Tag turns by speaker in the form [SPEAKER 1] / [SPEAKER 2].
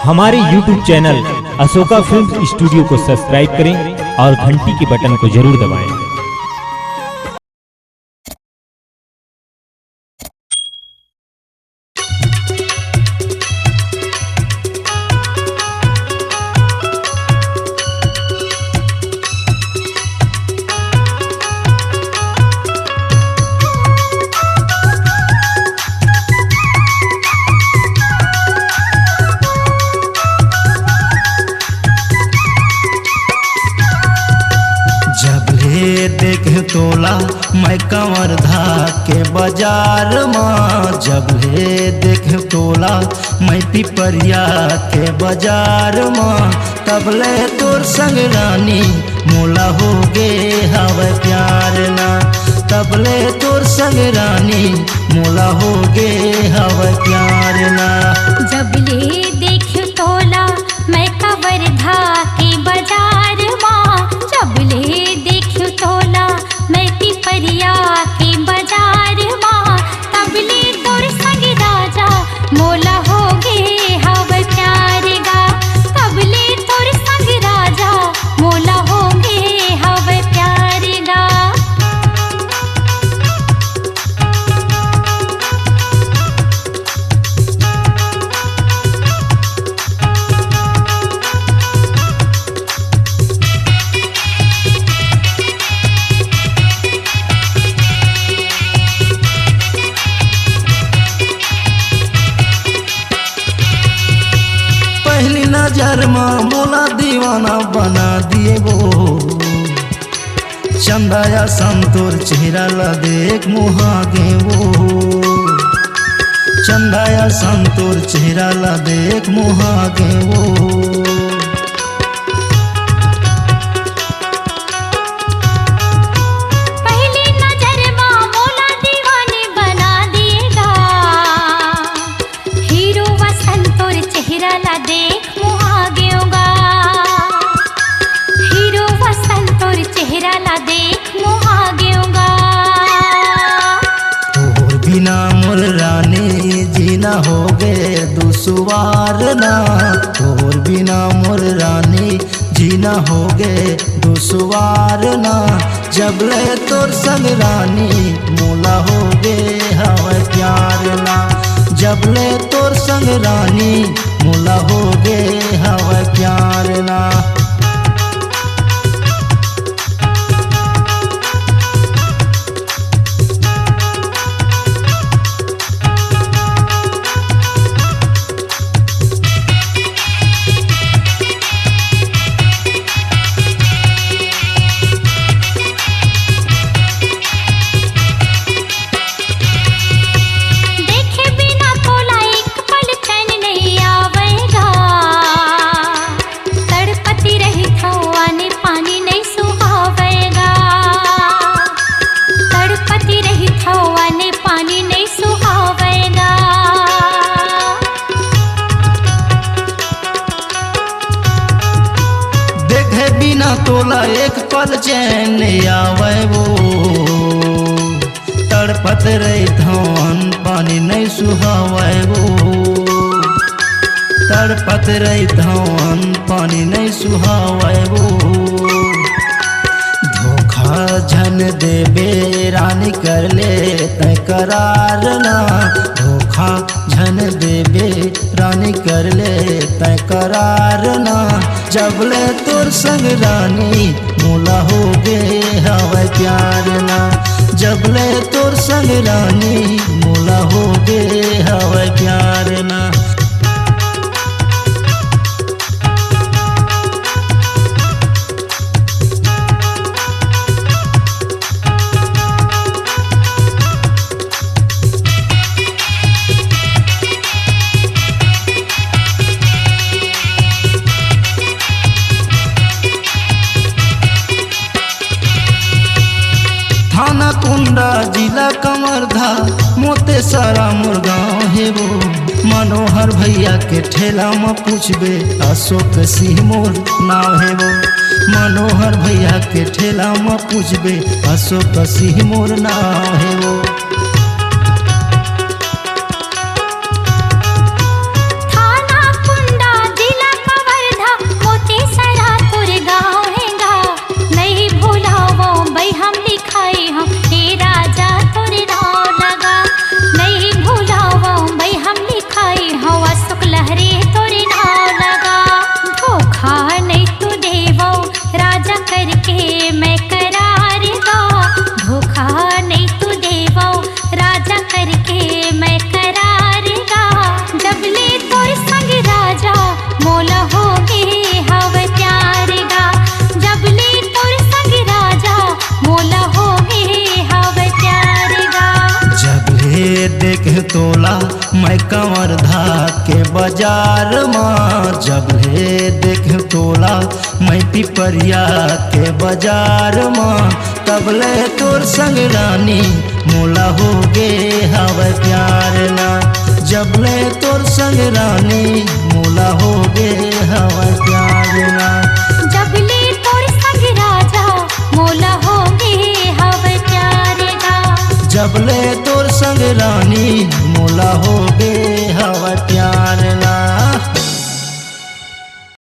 [SPEAKER 1] हमारे YouTube channel Ashoka film studio को subscribe करें और घंटी के बटन को जरूर दबाएं।
[SPEAKER 2] देख तोला मैं कंवर धा के बाजार माँ, जब ले देख तोला मैं पिपरिया के बाजार माँ, तब ले तोर संग रानी मोला हो गे हवे प्यार ना, तब ले तोर संग रानी मोला हो गे हवे प्यार ना।
[SPEAKER 3] जब ले देख तोला मैं कंवर धा के बाजार माँ, जब ले देख तोला मैं पिपरिया के बाजार माँ, तब ले तोर संग राजा मोला हो गे हवे प्यार गा, तब ले तोर संग राजा मोला हो गे हवे प्यार गा।
[SPEAKER 2] पहली नजर में मोला दीवाना बना दिए वो, चंदाया संतोर चेहरा ला देख मुहागे वो, चंदाया संतोर चेहरा ला देख मुहागे वो। बिना मोर रानी जीना हो गे दुसवार ना, तोर बिना मोर रानी जीना हो गे दुसवार ना, जब ले तोर संग रानी मोला हो गे हवे प्यार ना, जब ले तोर संग रानी मोला हो गे हवे प्यार ना। बिना तोला एक पल चैन आवे वो, तड़पत रही धन पानी नहीं सुहावे वो, तड़पत रही धन पानी नहीं सुहावे वो। धोखा झन देबे रानी कर ले तय करार ना, धोखा झन देबे रानी कर ले तय करार ना, जब ले तोर संग रानी मोला हो गे हवे प्यार ना, जब ले तोर संग रानी मोला हो गे हवे प्यार ना। थाना कुंडा जिला कमरधा मोते सारा मुरगांव है वो, मनोहर भैया के ठेला में पूछबे अशोक सिंह मोर नाम है वो, मनोहर भैया के ठेला में पूछबे अशोक सिंह मोर नाम है वो।
[SPEAKER 3] थाना कुंडा
[SPEAKER 2] बाजार माँ जबले देख तोला मैं पिपरिया के बाजार माँ तबले तोर संग रानी मोला हो गे हवे प्यार ना जबले तोर संग रानी मोला हो गे हवे प्यार ना
[SPEAKER 3] जबले तोर संग राजा मोला होगे हवे प्यार ना
[SPEAKER 2] जबले तोर संग रानी मोला हो गे